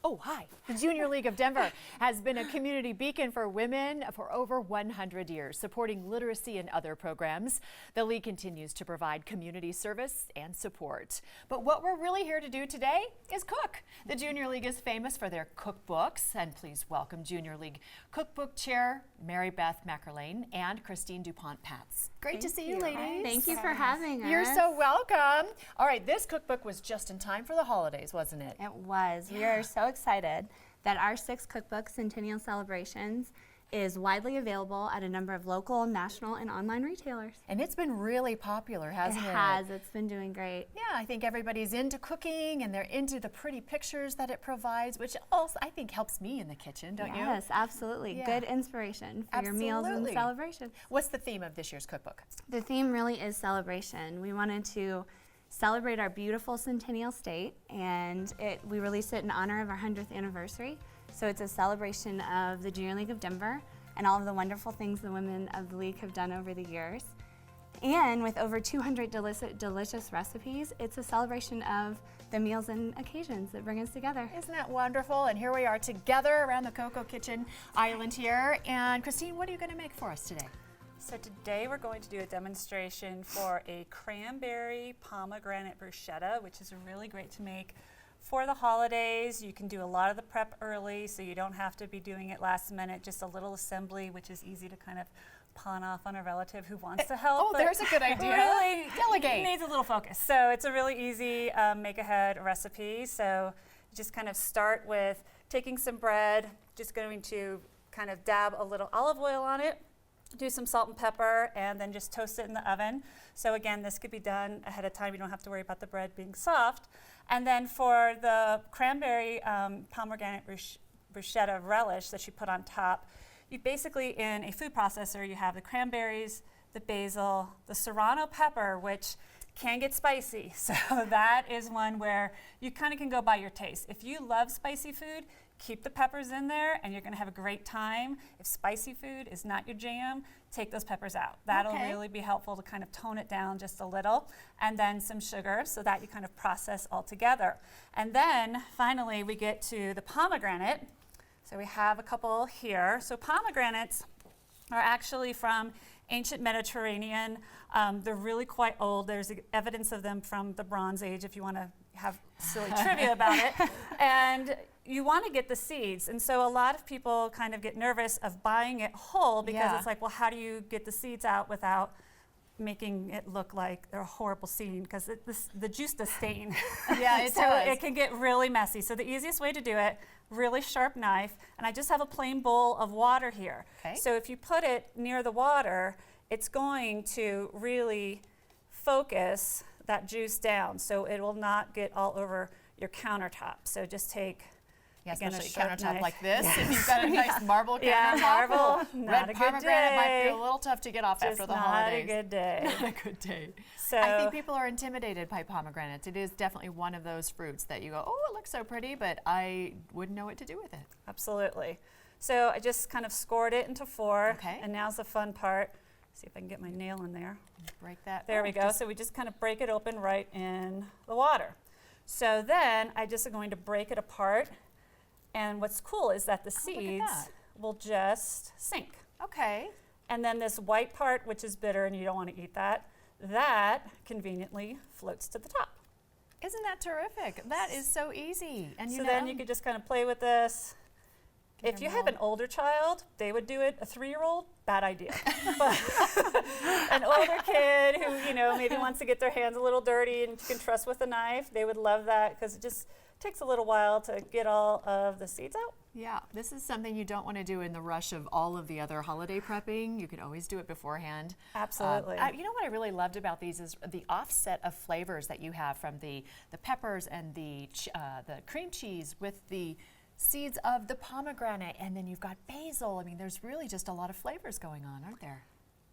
Oh, hi. The Junior League of Denver has been a community beacon for women for over 100 years, supporting literacy and other programs. The league continues to provide community service and support. But what we're really here to do today is cook. The Junior League is famous for their cookbooks, and please welcome Junior League Cookbook Chair Mary Beth Mackerlane and Christine DuPont-Patz. Great to see you, ladies. Thank you for having us. You're so welcome. All right, this cookbook was just in time for the holidays, wasn't it? It was. We are so excited that our 6th cookbook, Centennial Celebrations, is widely available at a number of local, national, and online retailers. And it's been really popular, hasn't it? It has. It's been doing great. Yeah, I think everybody's into cooking and they're into the pretty pictures that it provides, which also I think helps me in the kitchen, don't you? Yes, absolutely. Yeah. Good inspiration for your meals and celebrations. What's the theme of this year's cookbook? The theme really is celebration. We wanted to celebrate our beautiful Centennial state, and we released it in honor of our 100th anniversary. So it's a celebration of the Junior League of Denver and all of the wonderful things the women of the league have done over the years. And with over 200 delicious recipes, it's a celebration of the meals and occasions that bring us together. Isn't that wonderful? And here we are together around the Cocoa Kitchen Island here. And Christine, what are you going to make for us today? So today we're going to do a demonstration for a cranberry pomegranate bruschetta, which is really great to make for the holidays. You can do a lot of the prep early, so you don't have to be doing it last minute, just a little assembly, which is easy to kind of pawn off on a relative who wants to help. Oh, there's a good idea. Really Delegate. Needs a little focus. So it's a really easy make-ahead recipe. So you just kind of start with taking some bread, just going to kind of dab a little olive oil on it, do some salt and pepper, and then just toast it in the oven. So again, this could be done ahead of time. You don't have to worry about the bread being soft. And then for the cranberry pomegranate bruschetta relish that you put on top, you basically, in a food processor, you have the cranberries, the basil, the serrano pepper, which can get spicy. So that is one where you kind of can go by your taste. If you love spicy food, keep the peppers in there and you're going to have a great time. If spicy food is not your jam, take those peppers out. That'll really be helpful to kind of tone it down just a little. And then some sugar so that you kind of process all together. And then finally we get to the pomegranate. So we have a couple here. So pomegranates are actually from ancient Mediterranean. They're really quite old. There's evidence of them from the Bronze Age if you want to have silly trivia about it. And you want to get the seeds. And so a lot of people kind of get nervous of buying it whole because it's like, well, how do you get the seeds out without making it look like they're a horrible seed? Because the juice does stain. Yeah, it so does. it can get really messy. So the easiest way to do it, really sharp knife, and I just have a plain bowl of water here. Okay. So if you put it near the water, it's going to really focus that juice down so it will not get all over your countertop. So just take, again, especially a sharp countertop knife. like this. If you've got a nice marble countertop, Yeah, marble, not red a good pomegranate might be day. a little tough to get off Just after the not holidays. a good day. Not a good day. So I think people are intimidated by pomegranates. It is definitely one of those fruits that you go, oh, it looks so pretty, but I wouldn't know what to do with it. absolutely. So I just kind of scored it into 4. Okay. And now's the fun part. See if I can get my nail in there. Break that. There we go. So we just kind of break it open right in the water. So then I just am going to break it apart. And what's cool is that the seeds will just sink. Okay. And then this white part, which is bitter and you don't want to eat that, that conveniently floats to the top. Isn't that terrific? That is so easy. And So then you could just kind of play with this. If you have an older child, they would do it. A 3-year-old, bad idea. But an older kid who, you know, maybe wants to get their hands a little dirty and you can trust with a knife, they would love that because it just takes a little while to get all of the seeds out. Yeah, this is something you don't want to do in the rush of all of the other holiday prepping. You could always do it beforehand. Absolutely. You know what I really loved about these is the offset of flavors that you have from the peppers and the cream cheese with the seeds of the pomegranate, and then you've got basil. I mean, there's really just a lot of flavors going on, aren't there?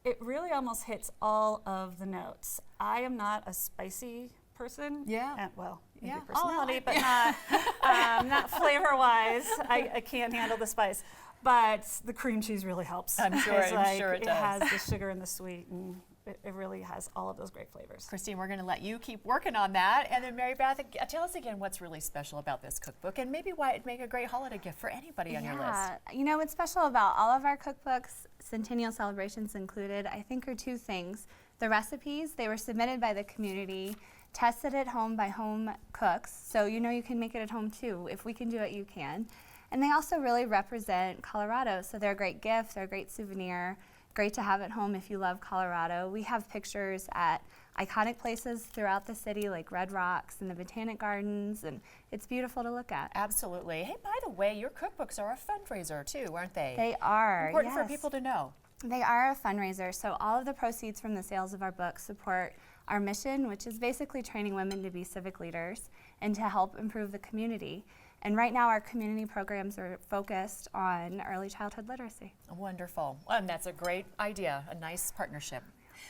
It really almost hits all of the notes. I am not a spicy person. Yeah. Well, maybe Yeah. personality, but not flavor-wise. I can't handle the spice. But the cream cheese really helps. I'm sure- It's I'm sure it does. has the sugar and the sweet, and it really has all of those great flavors. Christine, we're going to let you keep working on that. And then Mary Beth, tell us again what's really special about this cookbook and maybe why it'd make a great holiday gift for anybody on your list. You know, what's special about all of our cookbooks, Centennial Celebrations included, I think are two things. The recipes, they were submitted by the community, tested at home by home cooks, so you know you can make it at home too. If we can do it, you can. And they also really represent Colorado, so they're a great gift, they're a great souvenir, great to have at home if you love Colorado. We have pictures at iconic places throughout the city like Red Rocks and the Botanic Gardens, and it's beautiful to look at. Absolutely. Hey, by the way, your cookbooks are a fundraiser too, aren't they? They are, Important yes. for people to know. They are a fundraiser, so all of the proceeds from the sales of our books support our mission, which is basically training women to be civic leaders and to help improve the community. And right now our community programs are focused on early childhood literacy. Wonderful. And that's a great idea, a nice partnership.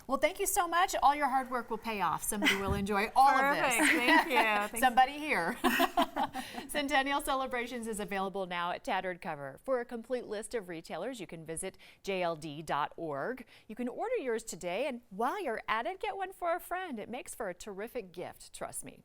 Well, thank you so much. All your hard work will pay off. Somebody will enjoy all of this. Thank you. Somebody here. Centennial Celebrations is available now at Tattered Cover. For a complete list of retailers, you can visit jld.org. You can order yours today, and while you're at it, get one for a friend. It makes for a terrific gift, trust me.